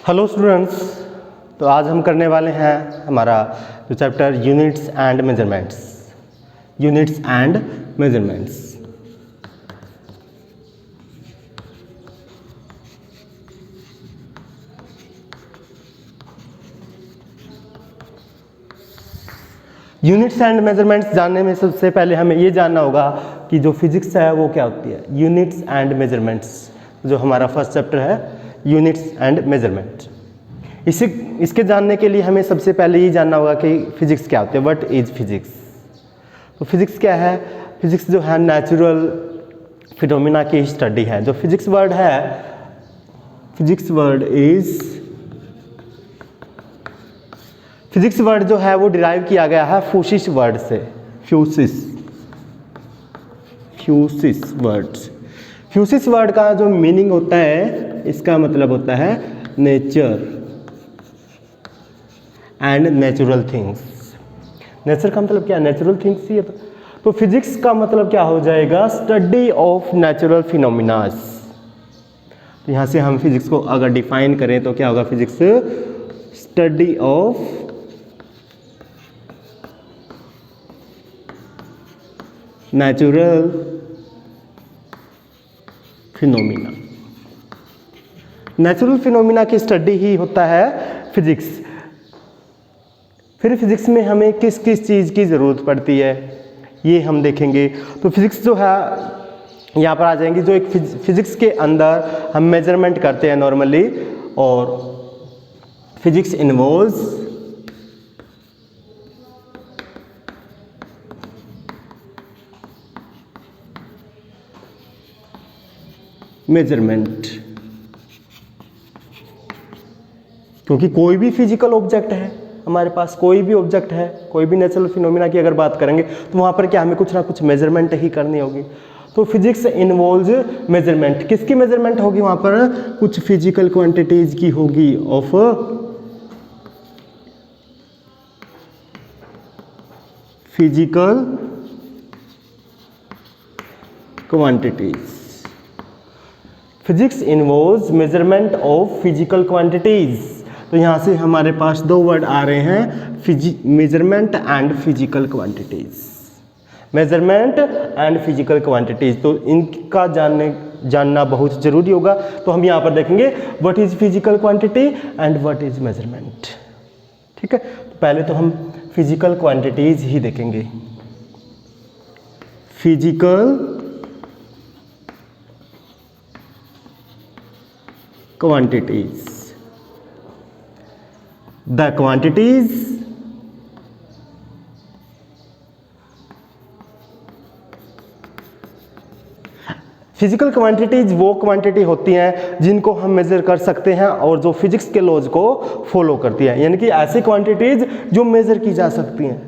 Hello students. तो आज हम करने वाले हैं हमारा जो chapter units and measurements. Units and measurements. Units and measurements जानने में सबसे पहले हमें ये जानना होगा कि जो फिजिक्स है वो क्या होती है। यूनिट्स एंड मेजरमेंट्स जो हमारा फर्स्ट चैप्टर है, यूनिट्स एंड मेजरमेंट। इसके जानने के लिए हमें सबसे पहले ये जानना होगा कि फिजिक्स क्या होती है। What is physics. तो फिजिक्स क्या है। फिजिक्स जो है नेचुरल फिनोमिना की स्टडी है। जो फिजिक्स वर्ड है, फिजिक्स वर्ड जो है वो डिराइव किया गया है फ्यूसिस वर्ड से। फ्यूसिस वर्ड का जो मीनिंग होता है, इसका मतलब होता है nature and natural things. Nature का मतलब क्या है, नेचुरल थिंग्स ही है। तो फिजिक्स का मतलब क्या हो जाएगा, स्टडी ऑफ नेचुरल फिनोमिनास। तो यहाँ से हम फिजिक्स को अगर डिफाइन करें तो क्या होगा, physics study of natural phenomena. Natural phenomena की स्टडी ही होता है फिजिक्स। फिर फिजिक्स में हमें किस किस चीज़ की ज़रूरत पड़ती है ये हम देखेंगे। तो फिजिक्स जो है यहाँ पर आ जाएंगी। जो एक फिजिक्स के अंदर हम मेजरमेंट करते हैं नॉर्मली, और फिजिक्स इन्वॉल्व्स मेजरमेंट। क्योंकि कोई भी फिजिकल ऑब्जेक्ट है हमारे पास, कोई भी ऑब्जेक्ट है, कोई भी नेचुरल फिनोमिना की अगर बात करेंगे तो वहाँ पर क्या हमें कुछ ना कुछ मेजरमेंट ही करनी होगी। तो फिजिक्स इन्वॉल्व्स मेजरमेंट। किसकी मेजरमेंट होगी, वहाँ पर कुछ फिजिकल क्वांटिटीज की होगी, of physical quantities. Physics involves measurement of physical quantities. तो यहाँ से हमारे पास दो वर्ड आ रहे हैं, measurement and physical quantities. Measurement and physical quantities, तो इनका जानना बहुत जरूरी होगा। तो हम यहाँ पर देखेंगे what is physical quantity and what is measurement. ठीक है, तो पहले तो हम फिजिकल क्वांटिटीज ही देखेंगे। Physical quantities. The quantities physical quantities वो क्वांटिटी होती हैं जिनको हम मेजर कर सकते हैं और जो फिजिक्स के लॉज को फॉलो करती हैं। यानी कि ऐसी क्वांटिटीज जो मेजर की जा सकती हैं,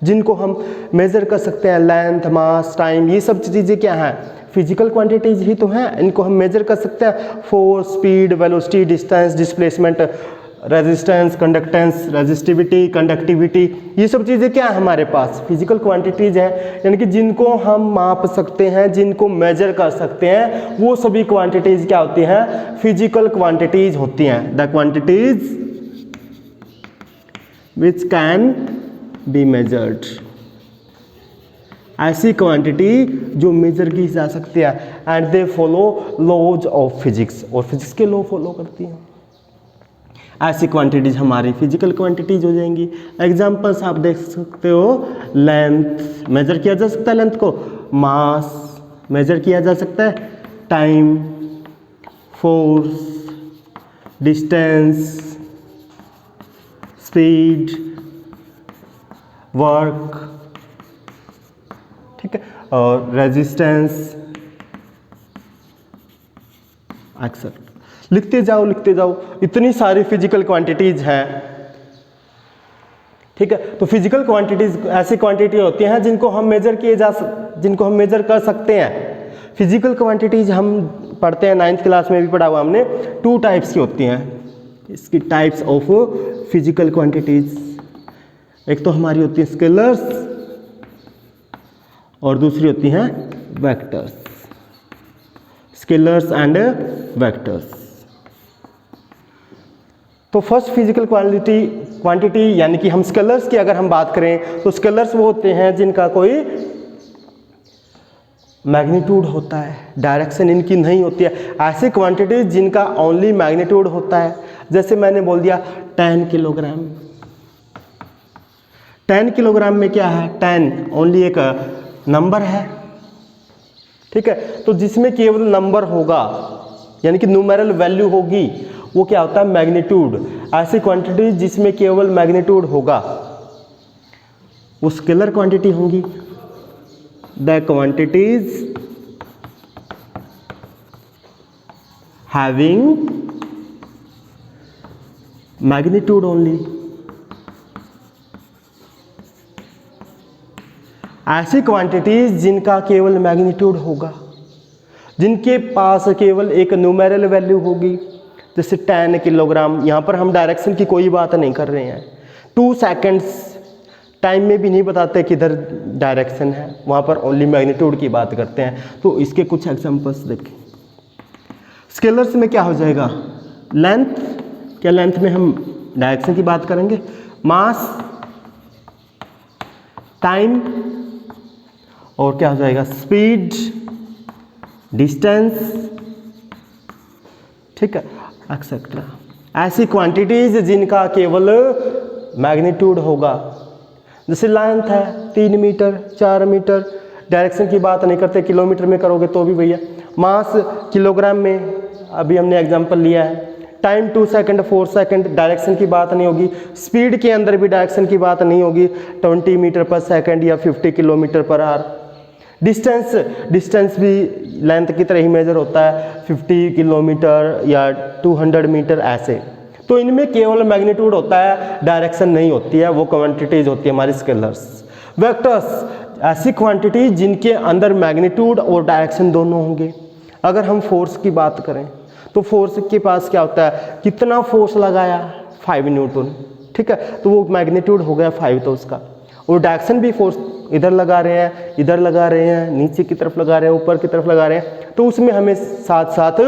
जिनको हम मेजर कर सकते हैं। लेंथ, मास, टाइम, ये सब चीज़ें क्या हैं, फिजिकल क्वांटिटीज ही तो हैं। इनको हम मेजर कर सकते हैं। Force, speed, velocity, distance, displacement, resistance, conductance, resistivity, conductivity, ये सब चीज़ें क्या है हमारे पास, फिजिकल क्वांटिटीज हैं। यानी कि जिनको हम माप सकते हैं, जिनको मेजर कर सकते हैं, वो सभी क्वांटिटीज क्या होती हैं, फिजिकल क्वांटिटीज होती हैं। The quantities which can be measured. ऐसी क्वांटिटी जो मेजर की जा सकती है। And they follow laws of physics, और फिजिक्स के लॉ फॉलो करती हैं। ऐसी क्वांटिटीज हमारी फिजिकल क्वांटिटीज हो जाएंगी। एग्जांपल्स आप देख सकते हो। लेंथ मेजर किया जा सकता है, लेंथ को। मास मेजर किया जा सकता है। Time, force, distance, speed, work, ठीक है, और रेजिस्टेंस, एक्सेप्ट। लिखते जाओ, इतनी सारी फिजिकल क्वांटिटीज हैं। ठीक है, तो फिजिकल क्वांटिटीज ऐसी क्वांटिटी होती हैं जिनको हम मेजर कर सकते हैं। फिजिकल क्वांटिटीज हम पढ़ते हैं 9th क्लास में भी पढ़ा हुआ हमने। 2 टाइप्स की होती हैं इसकी, टाइप्स ऑफ फिजिकल क्वांटिटीज। एक तो हमारी होती है स्केलर्स और दूसरी होती हैं वेक्टर्स। Scalars and vectors. तो फर्स्ट फिजिकल क्वांटिटी यानी कि हम स्केलर्स की अगर हम बात करें तो स्केलर्स वो होते हैं जिनका कोई मैग्नीट्यूड होता है, डायरेक्शन इनकी नहीं होती है। ऐसी क्वांटिटीज जिनका ओनली मैग्नीट्यूड होता है, जैसे मैंने बोल दिया 10 किलोग्राम। 10 किलोग्राम में क्या है, 10 ओनली एक नंबर है, ठीक है। तो जिसमें केवल नंबर होगा यानी कि न्यूमेरल वैल्यू होगी वो क्या होता है, मैग्नीट्यूड। ऐसी क्वांटिटी जिसमें केवल मैग्नीट्यूड होगा वो स्केलर क्वांटिटी होंगी। The quantities having magnitude only. ऐसी क्वांटिटीज जिनका केवल मैग्नीट्यूड होगा, जिनके पास केवल एक न्यूमेरल वैल्यू होगी, जैसे 10 किलोग्राम। यहाँ पर हम डायरेक्शन की कोई बात नहीं कर रहे हैं। 2 सेकंड्स टाइम में भी नहीं बताते किधर डायरेक्शन है, वहाँ पर ओनली मैग्नीट्यूड की बात करते हैं। तो इसके कुछ एग्जांपल्स देखें। स्केलर्स में क्या हो जाएगा, लेंथ, क्या लेंथ में हम डायरेक्शन की बात करेंगे, मास, टाइम, और क्या हो जाएगा, स्पीड, डिस्टेंस, ठीक है, एक्सेट्रा। ऐसी क्वांटिटीज जिनका केवल मैग्नीट्यूड होगा, जैसे लेंथ है 3 मीटर, 4 मीटर, डायरेक्शन की बात नहीं करते, किलोमीटर में करोगे तो भी भैया। मास किलोग्राम में अभी हमने एग्जांपल लिया है। टाइम 2 सेकंड, 4 सेकंड, डायरेक्शन की बात नहीं होगी। स्पीड के अंदर भी डायरेक्शन की बात नहीं होगी, 20 मीटर पर सेकंड या 50 किलोमीटर पर आवर। डिस्टेंस भी लेंथ की तरह ही मेजर होता है, 50 किलोमीटर या 200 मीटर ऐसे। तो इनमें केवल मैग्नीट्यूड होता है, डायरेक्शन नहीं होती है, वो क्वांटिटीज होती है हमारी स्केलर्स। वेक्टर्स, ऐसी क्वांटिटी जिनके अंदर मैग्नीट्यूड और डायरेक्शन दोनों होंगे। अगर हम फोर्स की बात करें तो फोर्स के पास क्या होता है, कितना फोर्स लगाया, 5 न्यूटन, ठीक है, तो वो मैग्नीट्यूड हो गया 5 तो उसका। और डायरेक्शन भी फोर्स इधर लगा रहे हैं, इधर लगा रहे हैं, नीचे की तरफ लगा रहे हैं, ऊपर की तरफ लगा रहे हैं, तो उसमें हमें साथ साथ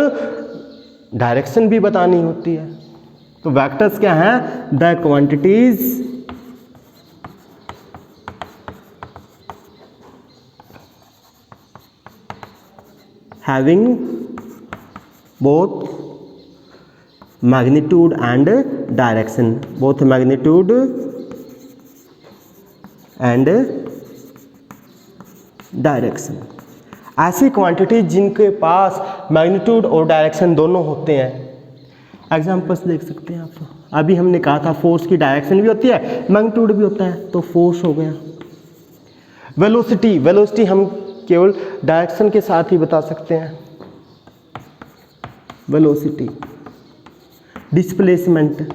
डायरेक्शन भी बतानी होती है। तो वेक्टर्स क्या हैं, the quantities having both magnitude and direction, both magnitude and direction. ऐसी क्वांटिटी जिनके पास मैग्नीट्यूड और डायरेक्शन दोनों होते हैं। एग्जांपल्स देख सकते हैं आप। अभी हमने कहा था फोर्स की डायरेक्शन भी होती है, मैग्नीट्यूड भी होता है, तो फोर्स हो गया। वेलोसिटी हम केवल डायरेक्शन के साथ ही बता सकते हैं। वेलोसिटी, डिस्प्लेसमेंट,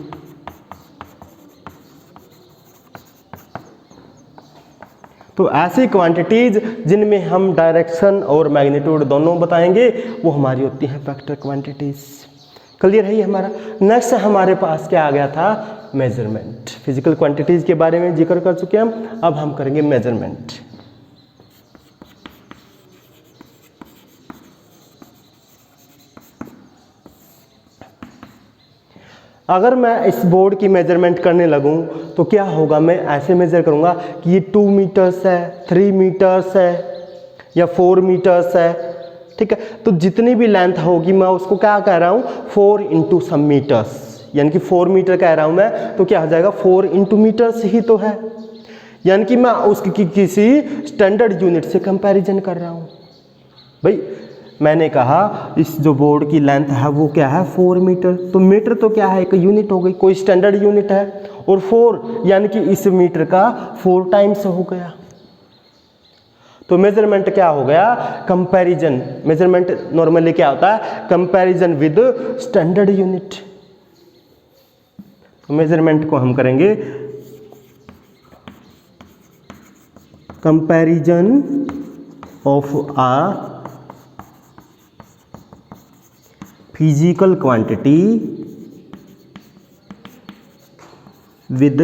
तो ऐसी क्वांटिटीज जिनमें हम डायरेक्शन और मैग्नीट्यूड दोनों बताएंगे वो हमारी होती हैं वेक्टर क्वांटिटीज। क्लियर है ये हमारा। नेक्स्ट हमारे पास क्या आ गया था, मेजरमेंट। फिजिकल क्वांटिटीज के बारे में जिक्र कर चुके हम, अब हम करेंगे मेजरमेंट। अगर मैं इस बोर्ड की मेजरमेंट करने लगूं तो क्या होगा, मैं ऐसे मेजर करूंगा कि ये 2 मीटर्स है, 3 मीटर्स है या 4 मीटर्स है, ठीक है। तो जितनी भी लेंथ होगी मैं उसको क्या कह रहा हूँ, 4 इंटू सम मीटर्स, यानी कि 4 मीटर कह रहा हूँ मैं, तो क्या हो जाएगा 4 इंटू मीटर्स ही तो है, यानी कि मैं उसकी किसी स्टैंडर्ड यूनिट से कंपैरिजन कर रहा हूँ। भाई मैंने कहा इस जो बोर्ड की लेंथ है वो क्या है, 4 मीटर, तो मीटर तो क्या है, एक यूनिट हो गई, कोई स्टैंडर्ड यूनिट है, और 4 यानी कि इस मीटर का 4 टाइम्स हो गया। तो मेजरमेंट क्या हो गया, कंपैरिजन। मेजरमेंट नॉर्मली क्या होता है, कंपैरिजन विद स्टैंडर्ड यूनिट। तो मेजरमेंट को हम करेंगे comparison of a physical quantity with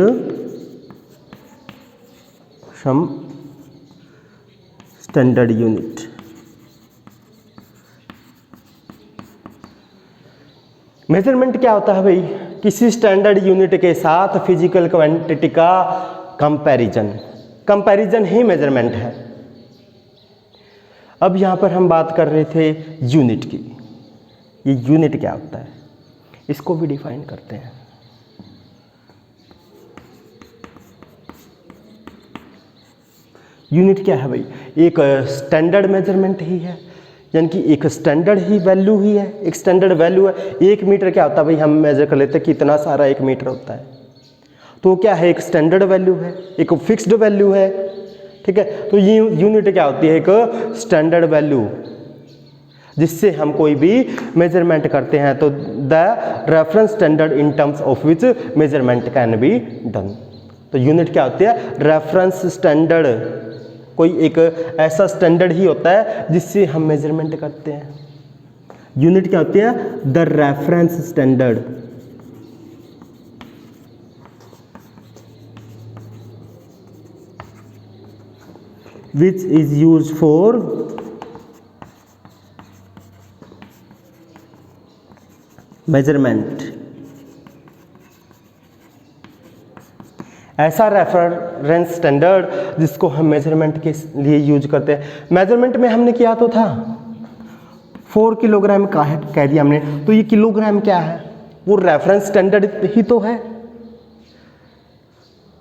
some standard unit. Measurement क्या होता है भाई, किसी स्टैंडर्ड यूनिट के साथ फिजिकल क्वांटिटी का कंपैरिजन ही मेजरमेंट है। अब यहाँ पर हम बात कर रहे थे यूनिट की। ये यूनिट क्या होता है, इसको भी डिफाइन करते हैं। यूनिट क्या है भाई, एक स्टैंडर्ड मेजरमेंट ही है, यानी कि एक स्टैंडर्ड ही वैल्यू ही है, एक स्टैंडर्ड वैल्यू है। 1 मीटर क्या होता है भाई, हम मेजर कर लेते हैं कितना सारा 1 मीटर होता है, तो क्या है, एक स्टैंडर्ड वैल्यू है, एक फिक्स्ड वैल्यू है, ठीक है। तो ये यूनिट क्या होती है, एक स्टैंडर्ड वैल्यू जिससे हम कोई भी मेजरमेंट करते हैं। तो the reference standard in terms of which measurement can be done. तो यूनिट क्या होती है, रेफरेंस स्टैंडर्ड, कोई एक ऐसा स्टैंडर्ड ही होता है जिससे हम मेजरमेंट करते हैं। यूनिट क्या होती है, the reference standard which is used for measurement। ऐसा रेफरेंस स्टैंडर्ड जिसको हम मेजरमेंट के लिए यूज करते हैं। मेजरमेंट में हमने किया तो था 4 किलोग्राम का है कह दिया हमने, तो ये किलोग्राम क्या है, वो रेफरेंस स्टैंडर्ड ही तो है,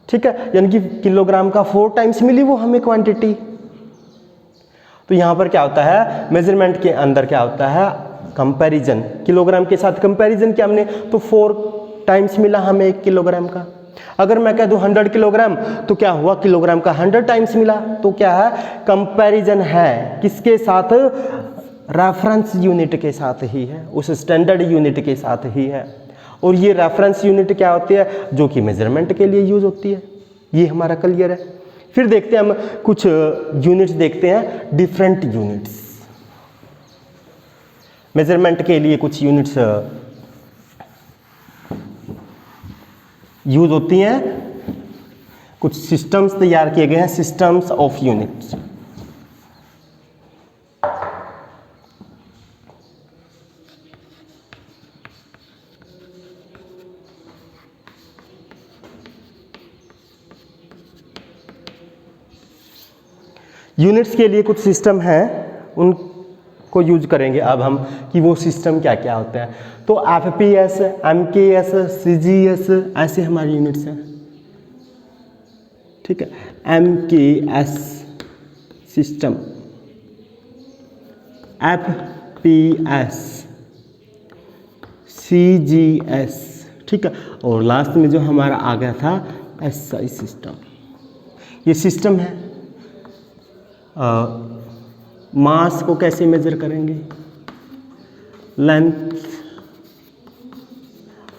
ठीक है। यानी कि किलोग्राम का 4 टाइम्स मिली वो हमें क्वांटिटी। तो यहाँ पर क्या होता है, मेजरमेंट के अंदर क्या होता है, कंपैरिजन, किलोग्राम के साथ कंपैरिजन किया हमने, तो 4 टाइम्स मिला हमें 1 किलोग्राम का। अगर मैं कह दूं 100 किलोग्राम, तो क्या हुआ, किलोग्राम का 100 टाइम्स मिला, तो क्या है, कंपैरिजन है, किसके साथ, रेफरेंस यूनिट के साथ ही है, उस स्टैंडर्ड यूनिट के साथ ही है। और ये रेफरेंस यूनिट क्या होती है, जो कि मेजरमेंट के लिए यूज होती है। ये हमारा क्लियर है। फिर देखते हैं हम कुछ यूनिट्स देखते हैं, डिफरेंट यूनिट्स। मेजरमेंट के लिए कुछ यूनिट्स यूज होती हैं, कुछ सिस्टम्स तैयार किए गए हैं, सिस्टम्स ऑफ यूनिट्स। यूनिट्स के लिए कुछ सिस्टम हैं, उनको यूज करेंगे अब हम कि वो सिस्टम क्या क्या होते हैं। तो FPS, MKS, CGS ऐसे हमारे यूनिट्स हैं, ठीक है। MKS सिस्टम, FPS, CGS, ठीक है। और लास्ट में जो हमारा आ गया था SI सिस्टम। ये सिस्टम है। मास को कैसे मेजर करेंगे, लेंथ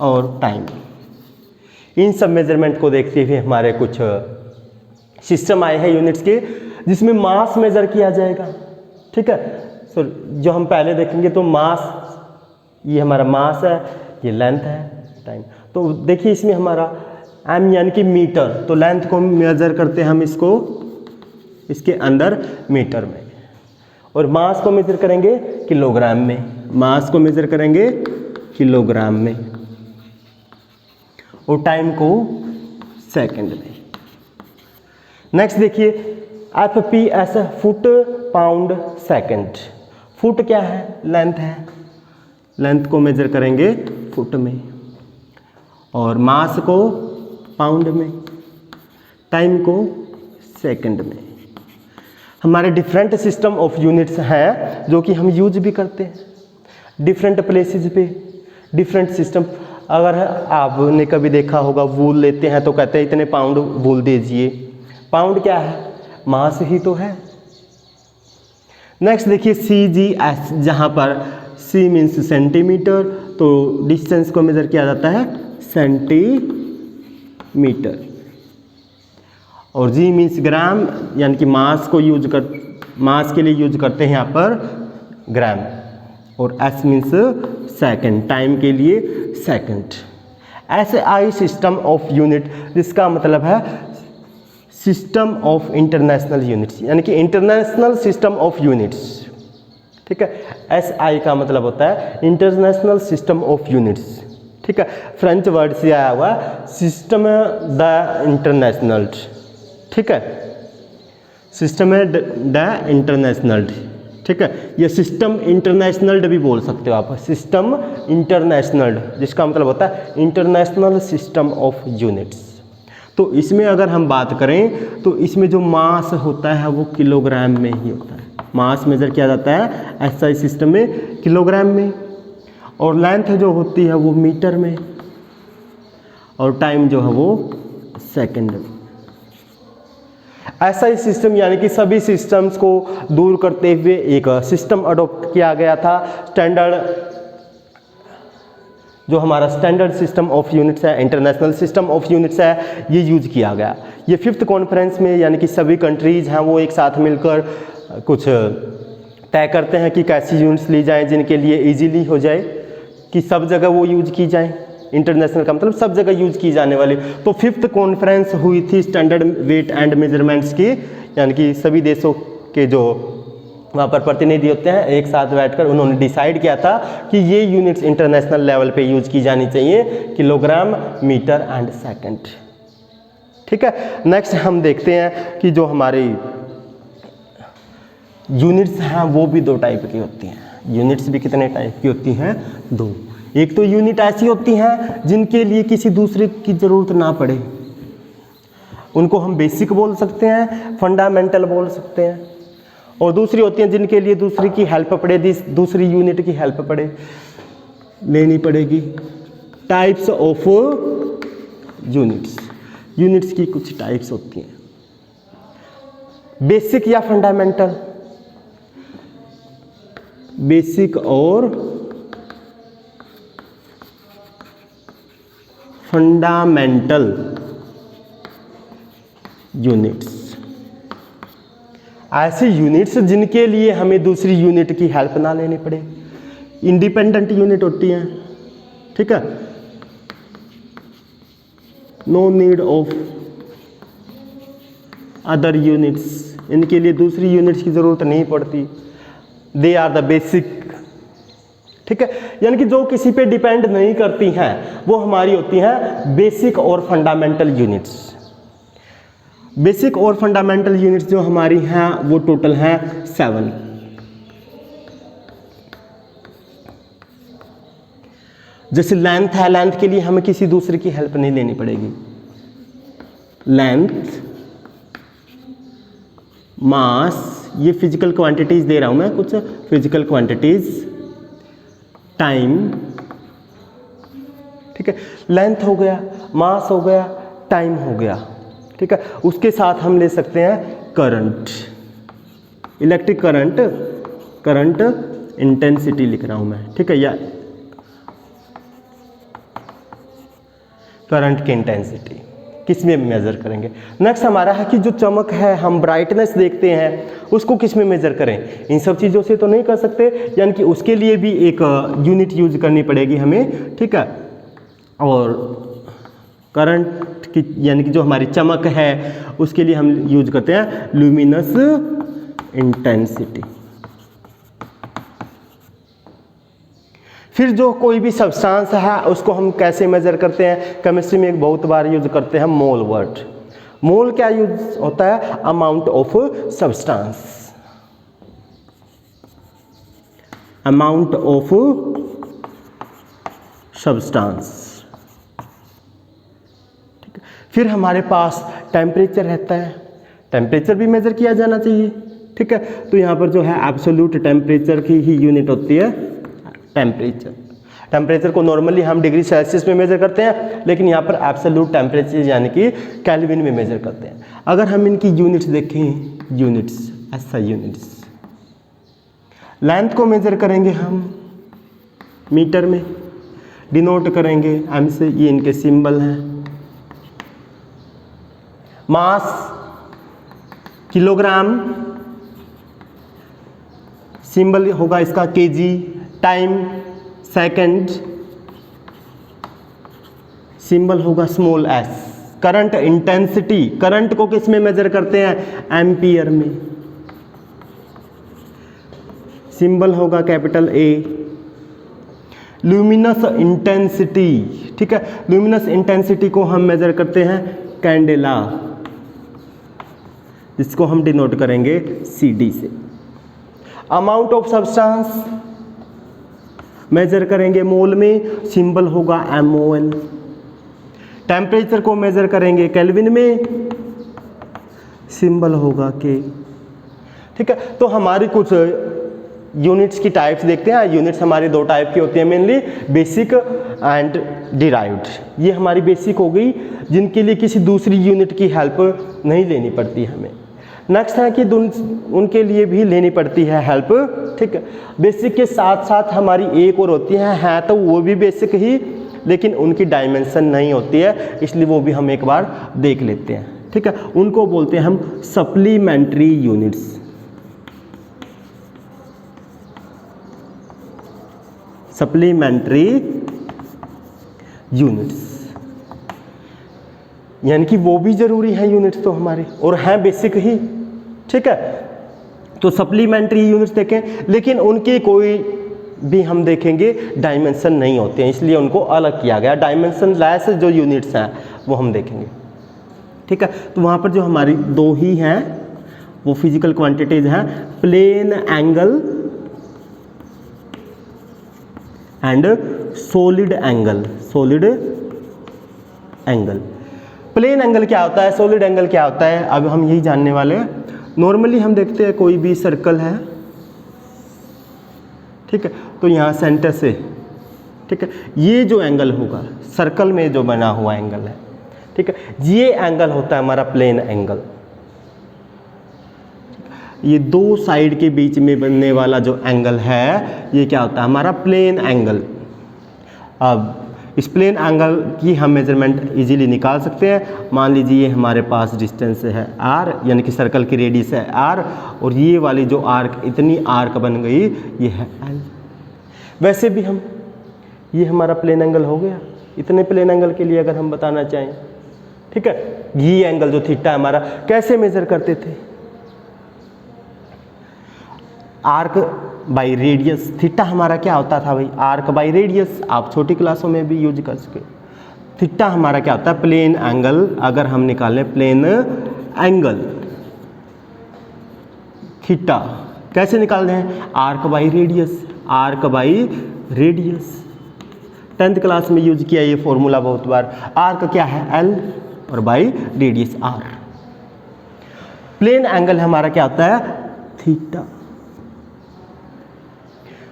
और टाइम, इन सब मेजरमेंट को देखते हुए हमारे कुछ सिस्टम आए हैं यूनिट्स के, जिसमें मास मेजर किया जाएगा, ठीक है। सो जो हम पहले देखेंगे तो मास, ये हमारा मास है, ये लेंथ है, टाइम। तो देखिए इसमें हमारा m यानी कि मीटर, तो लेंथ को मेजर करते हैं हम इसके अंदर मीटर में, और मास को मेजर करेंगे किलोग्राम में, मास को मेजर करेंगे किलोग्राम में, और टाइम को सेकंड में। नेक्स्ट देखिए FPS, foot pound second. Foot क्या है, लेंथ है, लेंथ को मेजर करेंगे फुट में, और मास को पाउंड में, टाइम को सेकंड में। हमारे डिफरेंट सिस्टम ऑफ यूनिट्स हैं जो कि हम यूज भी करते हैं डिफरेंट प्लेसेस पे, डिफरेंट सिस्टम। अगर आपने कभी देखा होगा, वूल लेते हैं तो कहते हैं इतने पाउंड वूल दीजिए। पाउंड क्या है, मास ही तो है। नेक्स्ट देखिए CGS, जहाँ पर C मीन्स सेंटीमीटर, तो डिस्टेंस को मेजर किया जाता है सेंटीमीटर, और G मीन्स ग्राम, यानी कि मास के लिए यूज करते हैं यहाँ पर ग्राम, और S मीन्स सेकंड, टाइम के लिए second. SI system of unit, जिसका मतलब है सिस्टम ऑफ इंटरनेशनल यूनिट्स, यानी कि इंटरनेशनल सिस्टम ऑफ यूनिट्स, ठीक है। SI का मतलब होता है इंटरनेशनल सिस्टम ऑफ यूनिट्स, ठीक ठीक है, फ्रेंच वर्ड से आया हुआ सिस्टम द इंटरनेशनल, ठीक है, सिस्टम द इंटरनेशनल, ठीक है, ये सिस्टम इंटरनेशनल भी बोल सकते हो आप, सिस्टम इंटरनेशनल, जिसका मतलब होता है इंटरनेशनल सिस्टम ऑफ यूनिट्स। तो इसमें अगर हम बात करें तो इसमें जो मास होता है वो किलोग्राम में ही होता है, मास मेजर किया जाता है एसआई सिस्टम में किलोग्राम में, और लेंथ जो होती है वो मीटर में, और टाइम जो है वो सेकंड में। एसआई सिस्टम यानी कि सभी सिस्टम्स को दूर करते हुए एक सिस्टम अडॉप्ट किया गया था, स्टैंडर्ड, जो हमारा स्टैंडर्ड सिस्टम ऑफ यूनिट्स है, इंटरनेशनल सिस्टम ऑफ यूनिट्स है, ये यूज किया गया। ये 5th कॉन्फ्रेंस में यानी कि सभी कंट्रीज हैं वो एक साथ मिलकर कुछ तय करते हैं कि कैसी यूनिट्स ली जाएं जिनके लिए इजीली हो जाए, कि सब जगह वो यूज की जाएं, इंटरनेशनल का मतलब सब जगह यूज की जाने वाली। तो 5th कॉन्फ्रेंस हुई थी स्टैंडर्ड वेट एंड मेजरमेंट्स की, यानी कि सभी देशों के जो वहाँ पर प्रतिनिधि होते हैं एक साथ बैठकर उन्होंने डिसाइड किया था कि ये यूनिट्स इंटरनेशनल लेवल पे यूज की जानी चाहिए, किलोग्राम, मीटर एंड सेकंड, ठीक है। नेक्स्ट हम देखते हैं कि जो हमारी यूनिट्स हैं वो भी 2 टाइप की होती हैं। यूनिट्स भी कितने टाइप की होती हैं? 2। एक तो यूनिट ऐसी होती हैं जिनके लिए किसी दूसरे की ज़रूरत ना पड़े, उनको हम बेसिक बोल सकते हैं, फंडामेंटल बोल सकते हैं, और दूसरी होती हैं जिनके लिए दूसरी की हेल्प पड़े, दूसरी यूनिट की हेल्प पड़े लेनी पड़ेगी। टाइप्स ऑफ यूनिट्स, यूनिट्स की कुछ टाइप्स होती हैं, बेसिक या फंडामेंटल, बेसिक और फंडामेंटल यूनिट्स, ऐसी यूनिट्स जिनके लिए हमें दूसरी यूनिट की हेल्प ना लेनी पड़े। इंडिपेंडेंट यूनिट होती हैं, ठीक है, no need of other units, इनके लिए दूसरी यूनिट्स की ज़रूरत नहीं पड़ती। दे आर द बेसिक, ठीक है, यानी कि जो किसी पे डिपेंड नहीं करती हैं वो हमारी होती हैं बेसिक और फंडामेंटल यूनिट्स। बेसिक और फंडामेंटल यूनिट्स जो हमारी हैं वो टोटल हैं 7। जैसे लेंथ है, लेंथ के लिए हमें किसी दूसरे की हेल्प नहीं लेनी पड़ेगी। लेंथ, मास, ये फिजिकल क्वांटिटीज दे रहा हूं मैं, कुछ फिजिकल क्वांटिटीज, टाइम, ठीक है, लेंथ हो गया, मास हो गया, टाइम हो गया, ठीक है। उसके साथ हम ले सकते हैं current, electric current, current intensity लिख रहा हूं मैं, ठीक है, या करंट की इंटेंसिटी किस में मेजर करेंगे। नेक्स्ट हमारा है कि जो चमक है, हम ब्राइटनेस देखते हैं, उसको किस में मेजर करें। इन सब चीज़ों से तो नहीं कर सकते, यानी कि उसके लिए भी एक यूनिट यूज करनी पड़ेगी हमें, ठीक है। और करंट की यानी कि जो हमारी चमक है उसके लिए हम यूज करते हैं लुमिनस इंटेंसिटी। फिर जो कोई भी सब्सटेंस है उसको हम कैसे मेजर करते हैं, केमिस्ट्री में एक बहुत बार यूज करते हैं मोल वर्ड। मोल क्या यूज होता है? Amount of substance, amount of substance, ठीक है। फिर हमारे पास टेम्परेचर रहता है, टेम्परेचर भी मेजर किया जाना चाहिए, ठीक है। तो यहाँ पर जो है एब्सोल्यूट टेम्परेचर की ही यूनिट होती है टेम्परेचर। टेम्परेचर को नॉर्मली हम डिग्री सेल्सियस में मेजर करते हैं, लेकिन यहाँ पर एब्सोल्यूट टेम्परेचर यानी कि केल्विन में मेजर करते हैं। अगर हम इनकी यूनिट्स देखें, यूनिट्स, SI यूनिट्स, लेंथ को मेजर करेंगे हम मीटर में, डिनोट करेंगे M से, ये इनके सिंबल हैं। मास किलोग्राम, सिंबल होगा इसका kg। टाइम सेकंड, सिंबल होगा small s। Current intensity, current को किस में मेजर करते हैं? एम्पियर में, सिंबल होगा कैपिटल A। ल्यूमिनस इंटेंसिटी, ठीक है, ल्यूमिनस इंटेंसिटी को हम मेजर करते हैं कैंडेला, जिसको हम डिनोट करेंगे CD से। अमाउंट ऑफ सब्सटेंस मेजर करेंगे मोल में, सिंबल होगा MOL। टेम्परेचर को मेजर करेंगे केल्विन में, सिंबल होगा K। ठीक है, तो हमारी कुछ यूनिट्स की टाइप्स देखते हैं। यूनिट्स हमारी दो टाइप की होती हैं मेनली, बेसिक एंड डिराइव्ड। ये हमारी बेसिक हो गई, जिनके लिए किसी दूसरी यूनिट की हेल्प नहीं लेनी पड़ती हमें। नेक्स्ट है कि उनके लिए भी लेनी पड़ती है हेल्प, ठीक है। बेसिक के साथ साथ हमारी एक और होती है तो वो भी बेसिक ही, लेकिन उनकी डायमेंशन नहीं होती है, इसलिए वो भी हम एक बार देख लेते हैं, ठीक है। उनको बोलते हैं हम सप्लीमेंट्री यूनिट्स। सप्लीमेंट्री यूनिट्स यानी कि वो भी जरूरी है यूनिट्स तो हमारे, और हैं बेसिक ही, ठीक है। तो सप्लीमेंट्री यूनिट्स देखें, लेकिन उनकी कोई भी हम देखेंगे डायमेंशन नहीं होते हैं, इसलिए उनको अलग किया गया। डायमेंशन लेस जो यूनिट्स हैं वो हम देखेंगे, ठीक है। तो वहाँ पर जो हमारी दो ही हैं वो फिजिकल क्वांटिटीज हैं, plane angle and solid angle. Solid angle, plane angle क्या होता है, सॉलिड एंगल क्या होता है, अब हम यही जानने वाले हैं। नॉर्मली हम देखते हैं कोई भी सर्कल है, ठीक है, तो यहाँ सेंटर से, ठीक है, ये जो एंगल होगा सर्कल में जो बना हुआ एंगल है, ठीक है, ये एंगल होता है हमारा प्लेन एंगल। ये दो साइड के बीच में बनने वाला जो एंगल है ये क्या होता है हमारा प्लेन एंगल। अब इस प्लेन एंगल की हम मेजरमेंट इजीली निकाल सकते हैं। मान लीजिए ये हमारे पास डिस्टेंस है r, यानी कि सर्कल की रेडियस है r, और ये वाली जो आर्क, इतनी आर्क बन गई, ये है l। वैसे भी हम, ये हमारा प्लेन एंगल हो गया। इतने प्लेन एंगल के लिए अगर हम बताना चाहें, ठीक है, ये एंगल जो थीटा हमारा कैसे मेजर करते थे, आर्क बाई रेडियस। थीटा हमारा क्या होता था भाई, आर्क बाई रेडियस, आप छोटी क्लासों में भी यूज कर सके। थीटा हमारा क्या होता है, प्लेन एंगल। अगर हम निकालें प्लेन एंगल थीटा कैसे निकालते हैं, arc by radius, arc by radius. 10th class में यूज किया ये फॉर्मूला बहुत बार। आर्क क्या है L और by radius R। Plane angle हमारा क्या होता है theta.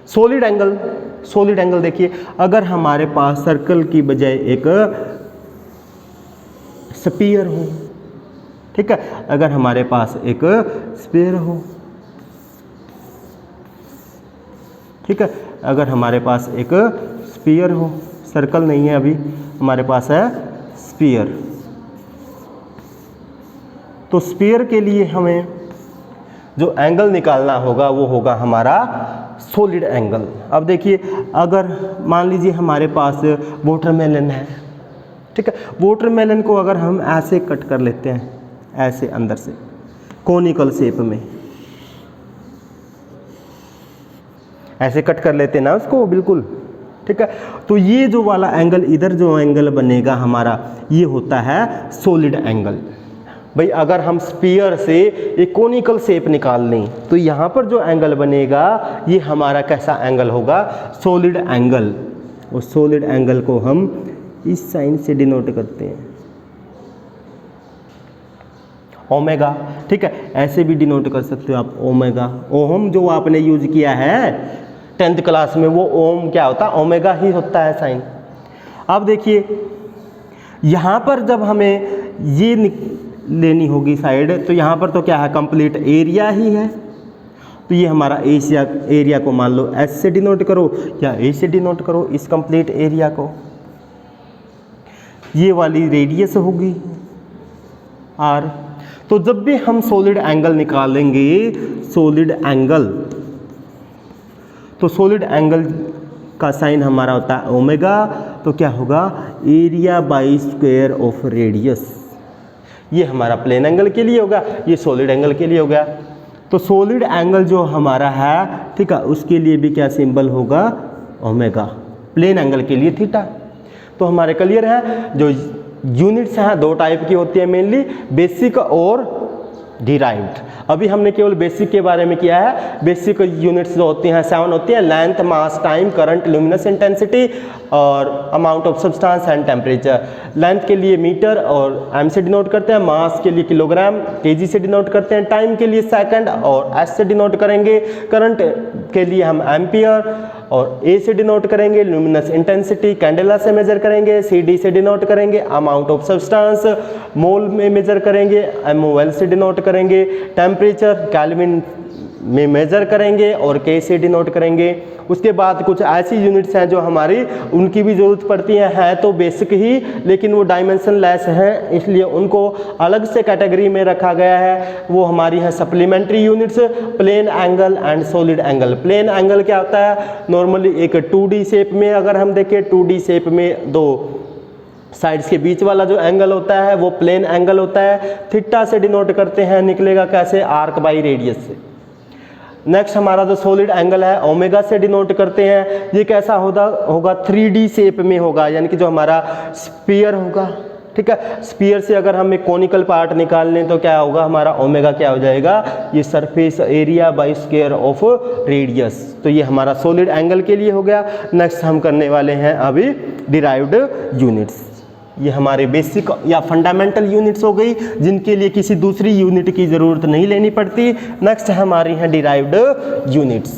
Solid angle, solid angle देखिए, अगर हमारे पास सर्कल की बजाय एक स्फीयर हो, ठीक है, अगर हमारे पास एक स्फीयर हो, ठीक है, अगर हमारे पास एक स्फीयर हो, सर्कल नहीं है अभी, हमारे पास है स्फीयर, तो स्फीयर के लिए हमें जो एंगल निकालना होगा वो होगा हमारा सॉलिड एंगल। अब देखिए, अगर मान लीजिए हमारे पास वाटरमेलन है, ठीक है, वाटरमेलन को अगर हम ऐसे कट कर लेते हैं, ऐसे अंदर से कोनिकल शेप में ऐसे कट कर लेते हैं ना उसको, बिल्कुल, ठीक है, तो ये जो वाला एंगल, इधर जो एंगल बनेगा हमारा, ये होता है सॉलिड एंगल। भाई अगर हम स्फीयर से एक कोनिकल शेप निकाल लें तो यहाँ पर जो एंगल बनेगा ये हमारा कैसा एंगल होगा, सॉलिड एंगल। और सॉलिड एंगल को हम इस साइन से डिनोट करते हैं, ओमेगा, ठीक है, ऐसे भी डिनोट कर सकते हो आप, ओमेगा। ओम जो आपने यूज किया है 10th क्लास में, वो ओम क्या होता है, ओमेगा ही होता है साइन। अब देखिए यहाँ पर जब हमें ये लेनी होगी साइड, तो यहाँ पर तो क्या है, कंप्लीट एरिया ही है, तो ये हमारा एरिया को मान लो S से डिनोट करो या A से डिनोट करो इस कंप्लीट एरिया को। ये वाली रेडियस होगी R। तो जब भी हम सॉलिड एंगल निकालेंगे, सॉलिड एंगल, तो सॉलिड एंगल का साइन हमारा होता है ओमेगा, तो क्या होगा, area by square of radius. ये हमारा प्लेन एंगल के लिए होगा, ये सॉलिड एंगल के लिए होगा। तो सॉलिड एंगल जो हमारा है, ठीक है, उसके लिए भी क्या सिंबल होगा, ओमेगा। प्लेन एंगल के लिए थीटा। तो हमारे क्लियर है, जो यूनिट्स हैं दो टाइप की होती है मेनली, बेसिक और डिराइव्ड। अभी हमने केवल बेसिक के बारे में किया है। बेसिक यूनिट्स जो होती हैं 7 होती हैं, लेंथ, मास, टाइम, करंट, ल्यूमिनस इंटेंसिटी और amount of substance and temperature. Length के लिए मीटर और एम से डिनोट करते हैं, मास के लिए किलोग्राम, केजी से डिनोट करते हैं, टाइम के लिए सेकंड और एस से डिनोट करेंगे, करंट के लिए हम एम्पियर और ए से डिनोट करेंगे, ल्यूमिनस इंटेंसिटी कैंडेला से मेजर करेंगे, सी से डिनोट करेंगे, अमाउंट ऑफ सब्सटेंस मोल में मेजर करेंगे, MOL से डिनोट करेंगे, टेम्परेचर केल्विन में मेजर करेंगे और के से डिनोट करेंगे। उसके बाद कुछ ऐसी यूनिट्स हैं जो हमारी उनकी भी ज़रूरत पड़ती है तो बेसिक ही, लेकिन वो डायमेंशन लेस हैं, इसलिए उनको अलग से कैटेगरी में रखा गया है। वो हमारी हैं supplementary units, plane angle and solid angle. Plane angle क्या होता है? नॉर्मली एक 2D शेप में अगर हम देखें, 2D शेप में दो साइड्स के बीच वाला जो एंगल होता है वो प्लेन एंगल होता है। थीटा से डिनोट करते हैं, निकलेगा कैसे? आर्क बाई रेडियस से। नेक्स्ट हमारा जो सॉलिड एंगल है ओमेगा से डिनोट करते हैं। ये कैसा होगा 3D शेप में होगा, यानी कि जो हमारा स्फीयर होगा, ठीक है। स्फीयर से अगर हम एक कॉनिकल पार्ट निकाल लें तो क्या होगा हमारा? ओमेगा क्या हो जाएगा? ये surface area by square of radius. तो ये हमारा सॉलिड एंगल के लिए हो गया। नेक्स्ट हम करने वाले हैं अभी डिराइव्ड यूनिट्स। ये हमारे बेसिक या फंडामेंटल यूनिट्स हो गई, जिनके लिए किसी दूसरी यूनिट की ज़रूरत नहीं लेनी पड़ती। नेक्स्ट हमारी हैं डिराइव्ड यूनिट्स।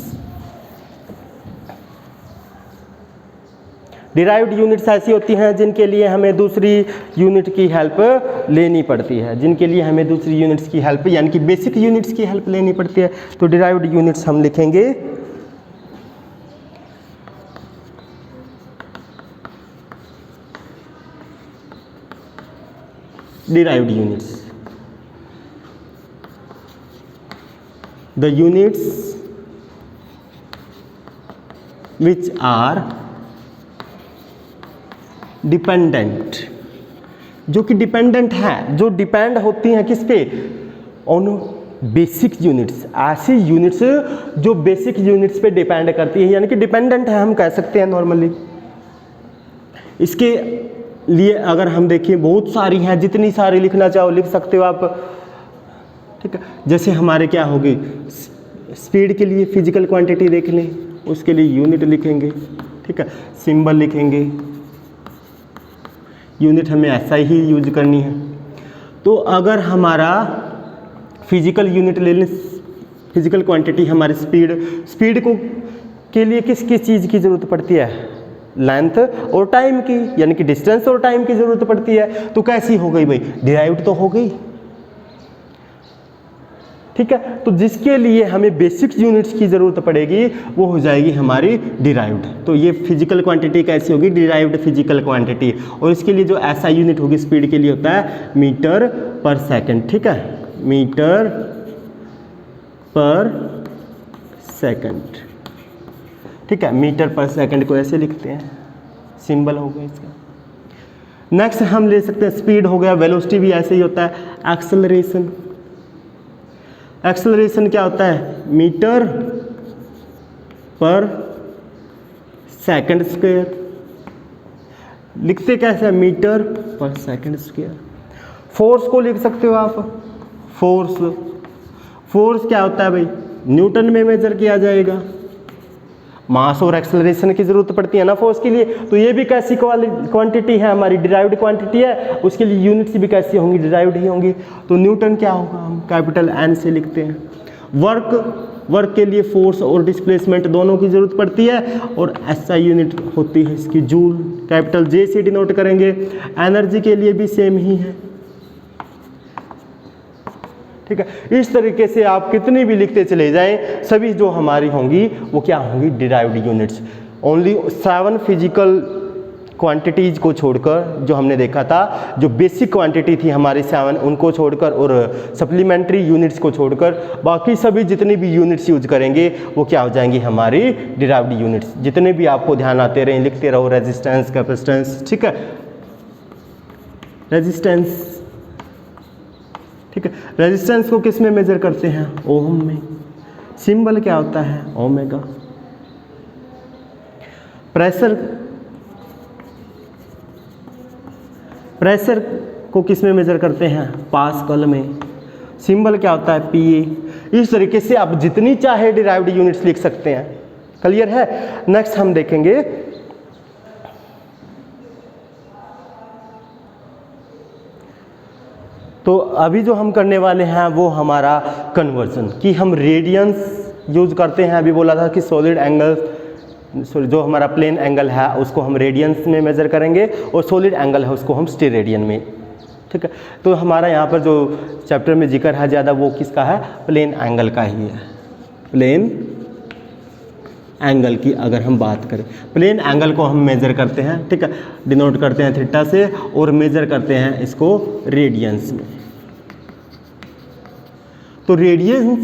डिराइव्ड यूनिट्स ऐसी होती हैं जिनके लिए हमें दूसरी यूनिट की हेल्प लेनी पड़ती है, जिनके लिए हमें दूसरी यूनिट्स की हेल्प यानी कि बेसिक यूनिट्स की हेल्प लेनी पड़ती है। तो डिराइव्ड यूनिट्स हम लिखेंगे derived units. The units which are dependent, जो कि डिपेंडेंट हैं, जो डिपेंड होती हैं किस पे? On basic units. ऐसी यूनिट्स जो बेसिक यूनिट्स पे डिपेंड करती है, यानी कि डिपेंडेंट है हम कह सकते हैं नॉर्मली। इसके लिए अगर हम देखें बहुत सारी हैं, जितनी सारी लिखना चाहो लिख सकते हो आप, ठीक है। जैसे हमारे क्या होगी, स्पीड के लिए फिजिकल क्वांटिटी देख लें, उसके लिए यूनिट लिखेंगे, ठीक है, सिंबल लिखेंगे, यूनिट हमें ऐसा ही यूज करनी है। तो अगर हमारा फिजिकल यूनिट ले लें, फिजिकल क्वांटिटी हमारी स्पीड को के लिए किस किस चीज़ की ज़रूरत पड़ती है? लेंथ और टाइम की, यानी कि डिस्टेंस और टाइम की ज़रूरत पड़ती है। तो कैसी हो गई भाई? डिराइव्ड तो हो गई, ठीक है। तो जिसके लिए हमें बेसिक यूनिट्स की ज़रूरत पड़ेगी वो हो जाएगी हमारी डिराइव्ड। तो ये फिजिकल क्वांटिटी कैसी होगी? Derived physical quantity. और इसके लिए जो ऐसा यूनिट होगी स्पीड के लिए होता है मीटर पर सेकंड, ठीक है, मीटर पर सेकंड, ठीक है। मीटर पर सेकंड को ऐसे लिखते हैं, सिंबल हो गया इसका। नेक्स्ट हम ले सकते हैं स्पीड हो गया, वेलोसिटी भी ऐसे ही होता है। एक्सेलरेशन, एक्सेलरेशन क्या होता है? मीटर पर सेकंड स्क्वायर। लिखते कैसे? मीटर पर सेकंड स्क्वायर। फोर्स को लिख सकते हो आप, फोर्स क्या होता है भाई? न्यूटन में मेजर किया जाएगा। मास और एक्सेलरेशन की जरूरत पड़ती है ना फोर्स के लिए, तो ये भी कैसी क्वांटिटी है? हमारी डिराइव्ड क्वांटिटी है। उसके लिए यूनिट्स भी कैसी होंगी? डिराइव्ड ही होंगी। तो न्यूटन क्या होगा? हम कैपिटल N से लिखते हैं। वर्क के लिए फोर्स और डिस्प्लेसमेंट दोनों की जरूरत पड़ती है, और SI यूनिट होती है इसकी जूल, कैपिटल J से डिनोट करेंगे। एनर्जी के लिए भी सेम ही है, ठीक है। इस तरीके से आप कितनी भी लिखते चले जाएं, सभी जो हमारी होंगी वो क्या होंगी? Derived units. Only 7 physical quantities को छोड़कर, जो हमने देखा था, जो बेसिक क्वांटिटी थी हमारी 7, उनको छोड़कर और सप्लीमेंट्री यूनिट्स को छोड़कर बाकी सभी जितनी भी यूनिट्स यूज करेंगे वो क्या हो जाएंगी? हमारी डिराइव्ड यूनिट्स। जितने भी आपको ध्यान आते रहें लिखते रहो। रेजिस्टेंस, कैपेसिटेंस, ठीक है, रेजिस्टेंस, ठीक है। रेजिस्टेंस को किस में मेजर करते हैं? ओम में। सिंबल क्या होता है? ओमेगा। प्रेशर प्रेशर को किस में मेज़र करते हैं? पास्कल में। सिंबल क्या होता है? PA। इस तरीके से आप जितनी चाहे डिराइव्ड यूनिट्स लिख सकते हैं। क्लियर है? नेक्स्ट हम देखेंगे तो अभी जो हम करने वाले हैं वो हमारा कन्वर्जन, कि हम रेडियंस यूज करते हैं। अभी बोला था कि सॉलिड एंगल, सॉरी, जो हमारा प्लेन एंगल है उसको हम रेडियंस में मेज़र करेंगे और सॉलिड एंगल है उसको हम स्टेरेडियन में। ठीक है, तो हमारा यहाँ पर जो चैप्टर में जिक्र है ज़्यादा वो किसका है? प्लेन एंगल का ही है। प्लेन एंगल की अगर हम बात करें, प्लेन एंगल को हम मेज़र करते हैं, ठीक है, डिनोट करते हैं थीटा से और मेज़र करते हैं इसको रेडियंस में। तो रेडियंस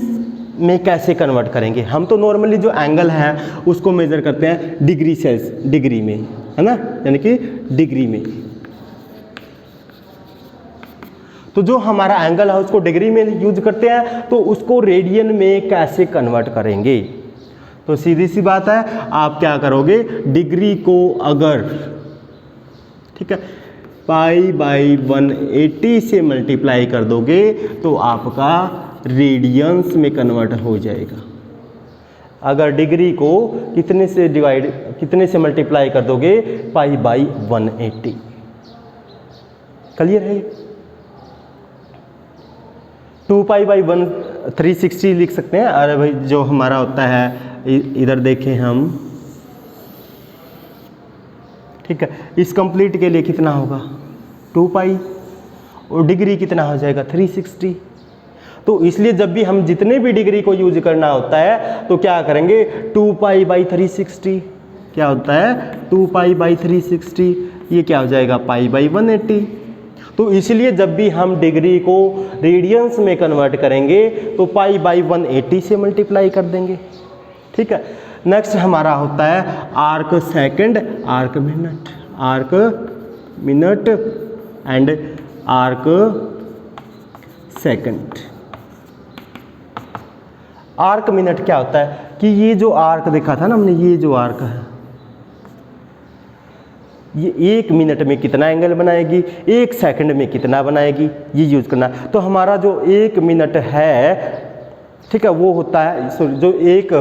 में कैसे कन्वर्ट करेंगे? हम तो नॉर्मली जो एंगल है उसको मेज़र करते हैं डिग्री में, है ना, यानी कि डिग्री में। तो जो हमारा एंगल है उसको डिग्री में यूज करते हैं, तो उसको रेडियन में कैसे कन्वर्ट करेंगे? तो सीधी सी बात है, आप क्या करोगे? डिग्री को अगर, ठीक है, π/180 से मल्टीप्लाई कर दोगे तो आपका रेडियंस में कन्वर्ट हो जाएगा। अगर डिग्री को कितने से मल्टीप्लाई कर दोगे? π/180। क्लियर है? 2π/1 360 लिख सकते हैं। अरे भाई, जो हमारा होता है इधर देखें हम, ठीक है, इस कंप्लीट के लिए कितना होगा? 2π, और डिग्री कितना हो जाएगा? 360। तो इसलिए जब भी हम जितने भी डिग्री को यूज करना होता है तो क्या करेंगे? 2π/360 क्या होता है? 2π/360, ये क्या हो जाएगा? π/180। तो इसलिए जब भी हम डिग्री को रेडियंस में कन्वर्ट करेंगे तो π/180 से मल्टीप्लाई कर देंगे। ठीक है, नेक्स्ट हमारा होता है arc second, arc minute and arc second. Arc minute क्या होता है? कि ये जो आर्क देखा था ना हमने, ये जो आर्क है ये 1 मिनट में कितना एंगल बनाएगी, 1 सेकंड में कितना बनाएगी, ये यूज करना। तो हमारा जो 1 मिनट है, ठीक है, वो होता है, सॉरी, जो 1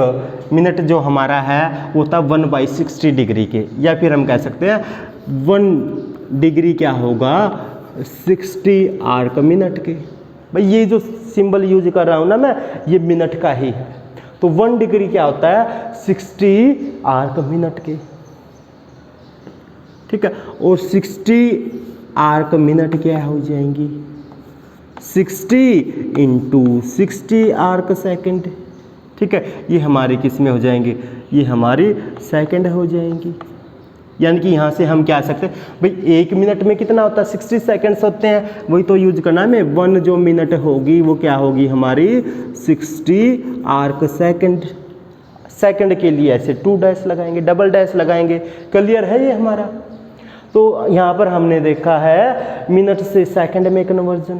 मिनट जो हमारा है वो होता है 1/60 डिग्री के, या फिर हम कह सकते हैं 1 डिग्री क्या होगा? 60 आर्क मिनट के। भाई ये जो सिंबल यूज कर रहा हूँ ना मैं, ये मिनट का ही है। तो 1 डिग्री क्या होता है? 60 आर्क मिनट के। ठीक है, और 60 आर्क मिनट क्या हो जाएंगी? 60 × 60 आर्क सेकंड। ठीक है, ये हमारी किस में हो जाएंगे? ये हमारी सेकंड हो जाएंगी। यानी कि यहाँ से हम क्या सकते हैं? भाई 1 मिनट में कितना होता है? 60 सेकंड्स होते हैं, वही तो यूज करना है। 1 जो मिनट होगी वो क्या होगी? हमारी 60 आर्क सेकंड। सेकंड के लिए ऐसे 2 डैश लगाएंगे, डबल डैश लगाएंगे। क्लियर है ये हमारा? तो यहाँ पर हमने देखा है मिनट से सेकंड में कन्वर्जन।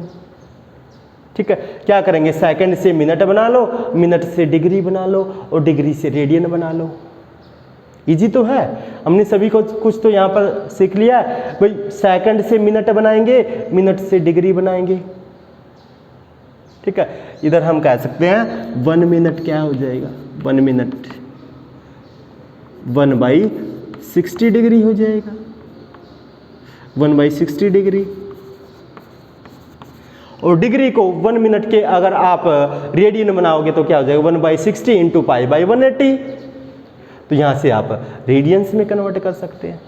ठीक है, क्या करेंगे? सेकंड से मिनट बना लो, मिनट से डिग्री बना लो, और डिग्री से रेडियन बना लो। इजी तो है, हमने सभी को कुछ तो यहाँ पर सीख लिया। भाई सेकंड से मिनट बनाएंगे, मिनट से डिग्री बनाएंगे। ठीक है, इधर हम कह सकते हैं 1 मिनट क्या हो जाएगा? 1 मिनट 1/60 डिग्री हो जाएगा। 1/60 डिग्री। और डिग्री को 1 मिनट के अगर आप रेडियन बनाओगे तो क्या हो जाएगा? 1/60 × π/180। तो यहाँ से आप रेडियंस में कन्वर्ट कर सकते हैं।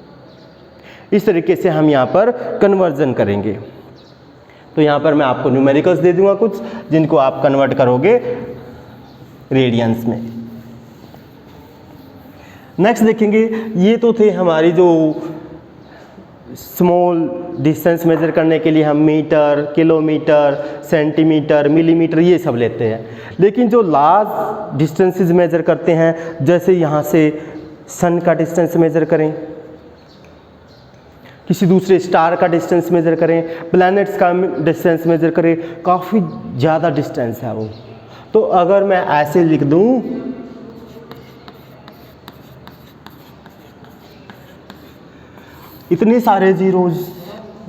इस तरीके से हम यहाँ पर कन्वर्जन करेंगे। तो यहाँ पर मैं आपको न्यूमेरिकल्स दे दूंगा कुछ, जिनको आप कन्वर्ट करोगे रेडियंस में। नेक्स्ट देखेंगे, ये तो थे हमारी जो स्मॉल डिस्टेंस मेजर करने के लिए हम मीटर, किलोमीटर, सेंटीमीटर, मिलीमीटर ये सब लेते हैं। लेकिन जो लार्ज डिस्टेंसेस मेजर करते हैं, जैसे यहाँ से सन का डिस्टेंस मेजर करें, किसी दूसरे स्टार का डिस्टेंस मेजर करें, प्लैनेट्स का डिस्टेंस मेजर करें, काफ़ी ज़्यादा डिस्टेंस है वो। तो अगर मैं ऐसे लिख दूँ, इतने सारे जीरोज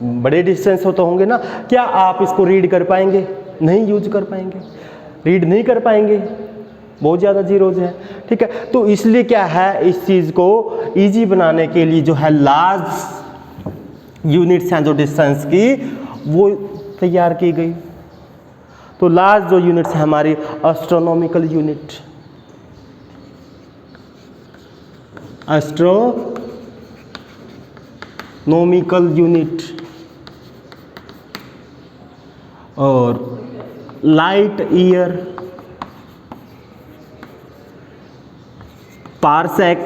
बड़े डिस्टेंस हो तो होंगे ना। क्या आप इसको रीड कर पाएंगे? नहीं यूज कर पाएंगे, रीड नहीं कर पाएंगे, बहुत ज़्यादा जीरोज है। ठीक है, तो इसलिए क्या है, इस चीज़ को इजी बनाने के लिए जो है लार्ज यूनिट्स हैं जो डिस्टेंस की, वो तैयार की गई। तो लार्ज जो यूनिट्स है हमारी एस्ट्रोनॉमिकल यूनिट, एस्ट्रोनॉमिकल यूनिट और light year, parsec,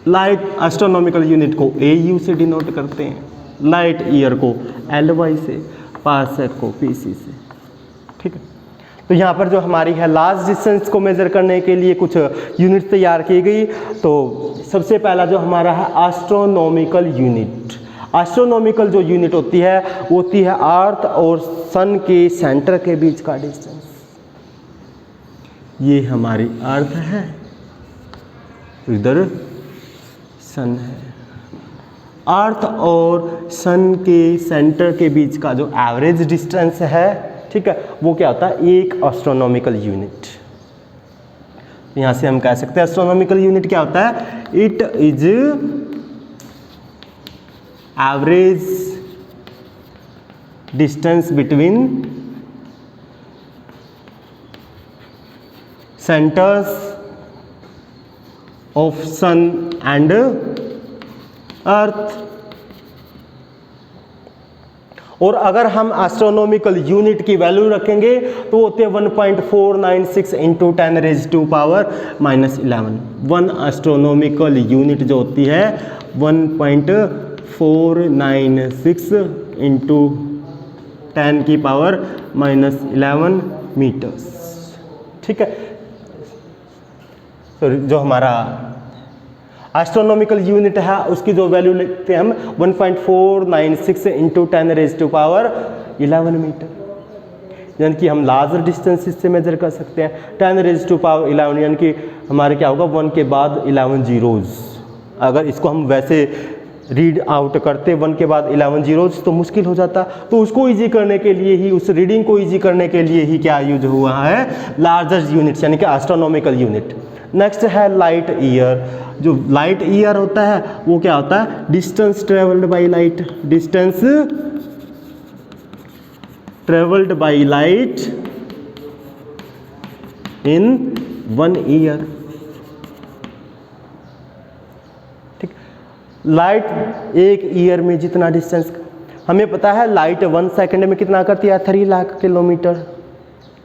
light astronomical unit को AU से डिनोट करते हैं, लाइट ईयर को LY से, पारसेक को PC से। ठीक है, तो यहाँ पर जो हमारी है लार्ज डिस्टेंस को मेजर करने के लिए कुछ यूनिट तैयार की गई। तो सबसे पहला जो हमारा है एस्ट्रोनॉमिकल यूनिट। एस्ट्रोनॉमिकल जो यूनिट होती है वो होती है अर्थ और सन के सेंटर के बीच का डिस्टेंस। ये हमारी अर्थ है, इधर सन है। अर्थ और सन के सेंटर के बीच का जो एवरेज डिस्टेंस है, ठीक है, वो क्या होता है, एक एस्ट्रोनॉमिकल यूनिट। यहां से हम कह सकते हैं एस्ट्रोनॉमिकल यूनिट क्या होता है, it is average distance between centres of sun and earth. और अगर हम एस्ट्रोनॉमिकल यूनिट की वैल्यू रखेंगे तो होते हैं 1.496 इंटू 10⁻⁻11। वन एस्ट्रोनॉमिकल यूनिट जो होती है 1.496 इंटू 10⁻⁻11 मीटर्स। ठीक है, तो जो हमारा एस्ट्रोनॉमिकल यूनिट है उसकी जो वैल्यू लिखते हैं हम 1.496 इंटू 10⁻11 मीटर, यानी कि हम लार्जर डिस्टेंस इससे मेजर कर सकते हैं। 10⁻11 यानी कि हमारे क्या होगा, 1 के बाद 11 जीरोज। अगर इसको हम वैसे रीड आउट करते 1 के बाद 11 जीरोज तो मुश्किल हो जाता, तो उसको ईजी करने के लिए ही, उस रीडिंग को ईजी करने के लिए ही क्या यूज हुआ है, लार्जर यूनिट्स यानी कि एस्ट्रोनॉमिकल यूनिट। नेक्स्ट है लाइट ईयर। जो लाइट ईयर होता है वो क्या होता है, distance travelled by light, distance travelled by light in 1 year. ठीक, लाइट एक ईयर में जितना डिस्टेंस हमें पता है, लाइट 1 सेकंड में कितना करती है, 3 लाख किलोमीटर।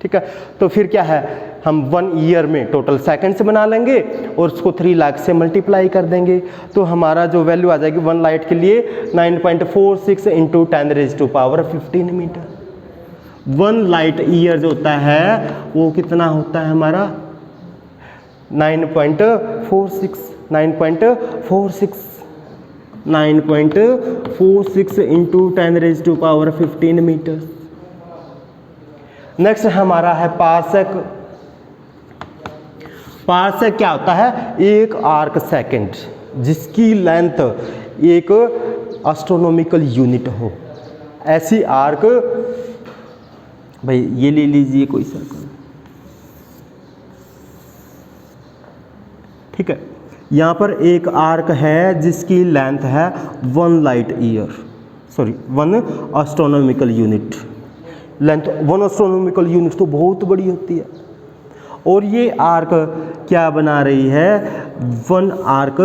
ठीक है, तो फिर क्या है, हम 1 ईयर में टोटल सेकंड से बना लेंगे और उसको 3 लाख से मल्टीप्लाई कर देंगे, तो हमारा जो वैल्यू आ जाएगी 1 लाइट के लिए 9.46 इंटू 10⁻15 मीटर। 1 लाइट ईयर जो होता है वो कितना होता है हमारा, 9.46 इंटू 10⁻15 मीटर। नेक्स्ट हमारा है पारसेक। पारसेक क्या होता है, एक आर्क सेकंड जिसकी लेंथ एक एस्ट्रोनॉमिकल यूनिट हो। ऐसी आर्क, भाई ये ले लीजिए कोई सर्कल, ठीक है, यहाँ पर एक आर्क है जिसकी लेंथ है 1 light year, sorry 1 astronomical unit. Length 1 astronomical unit तो बहुत बड़ी होती है। और ये आर्क क्या बना रही है, 1 आर्क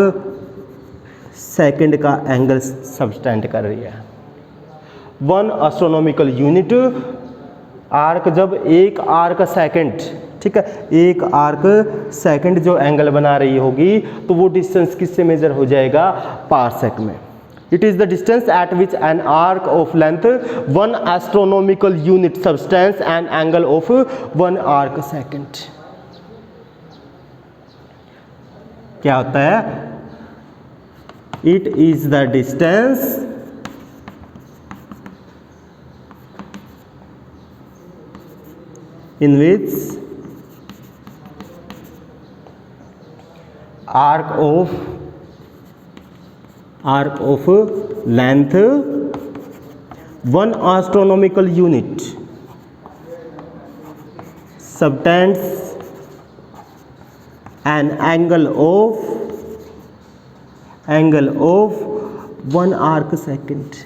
सेकंड का एंगल सबटेंड कर रही है। 1 एस्ट्रोनॉमिकल यूनिट आर्क, जब एक आर्क सेकंड, ठीक है, एक आर्क सेकंड जो एंगल बना रही होगी तो वो डिस्टेंस किससे मेजर हो जाएगा, पारसेक में। It is the distance at which an arc of length 1 astronomical unit subtends an angle of 1 arc second। क्या होता है, it is the distance in which arc of arc of length 1 astronomical unit subtends an angle of 1 arc second।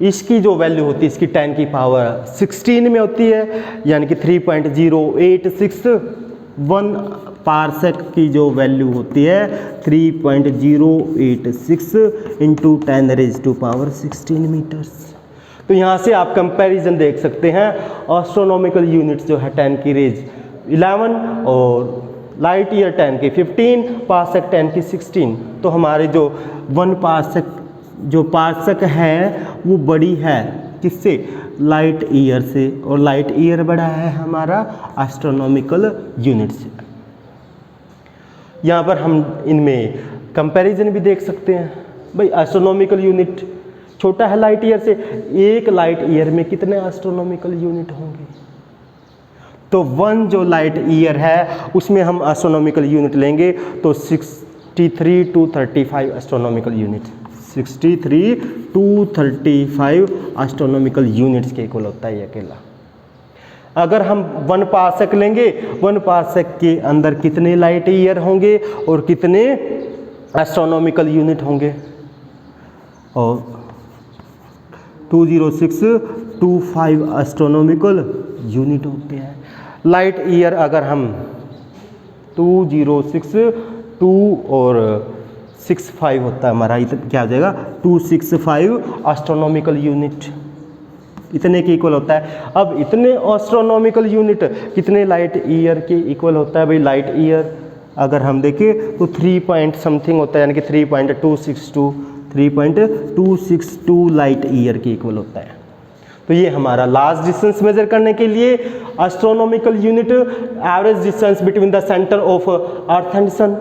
इसकी जो value होती है इसकी 10 की power 16 में होती है, यानी कि 3.0861 पारसेक की जो वैल्यू होती है 3.086 इंटू 10⁻⁻16 मीटर्स। तो यहाँ से आप कंपैरिजन देख सकते हैं, एस्ट्रोनॉमिकल यूनिट्स जो है 10 की रेज 11 और लाइट ईयर 10 की 15, पारसेक 10 की 16। तो हमारे जो 1 पारसेक जो पारसेक है वो बड़ी है किससे, लाइट ईयर से, और लाइट ईयर बड़ा है हमारा एस्ट्रोनॉमिकल यूनिट से। यहाँ पर हम इनमें कंपैरिजन भी देख सकते हैं। भाई एस्ट्रोनॉमिकल यूनिट छोटा है लाइट ईयर से, एक लाइट ईयर में कितने एस्ट्रोनॉमिकल यूनिट होंगे, तो 1 जो लाइट ईयर है उसमें हम एस्ट्रोनॉमिकल यूनिट लेंगे तो 63 to 35 astronomical unit, 63 to 35 astronomical units के इक्वल होता है ये अकेला। अगर हम 1 पारसेक लेंगे, 1 पारसेक के अंदर कितने लाइट ईयर होंगे और कितने एस्ट्रोनॉमिकल यूनिट होंगे, और 20625 एस्ट्रोनॉमिकल यूनिट होते हैं। लाइट ईयर अगर हम 2062 और 65 होता है हमारा, क्या हो जाएगा 265 एस्ट्रोनॉमिकल यूनिट, इतने के इक्वल होता है। अब इतने एस्ट्रोनॉमिकल यूनिट कितने लाइट ईयर के इक्वल होता है, भाई लाइट ईयर अगर हम देखें तो 3 पॉइंट समथिंग होता है, यानी कि 3.262 लाइट ईयर के इक्वल होता है। तो ये हमारा लास्ट डिस्टेंस मेजर करने के लिए astronomical unit, average distance between the centre of earth and sun,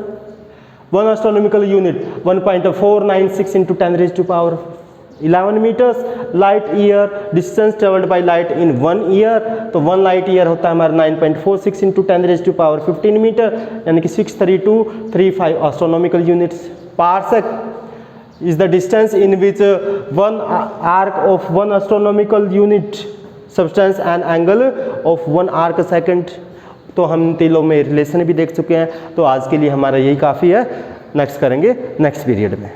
1 astronomical unit 1.496 into 10⁻11 metres. Light year distance travelled by light in 1 year, तो 1 लाइट ईयर होता है हमारा 9.46 इंटू 10⁻15 मीटर, यानी कि 63235 astronomical units. Parsec is the distance in which 1 arc of 1 astronomical unit subtends an angle of 1 arc second। तो हम तीनों में रिलेशन भी देख चुके हैं, तो आज के लिए हमारा यही काफ़ी है। नेक्स्ट करेंगे नेक्स्ट पीरियड में।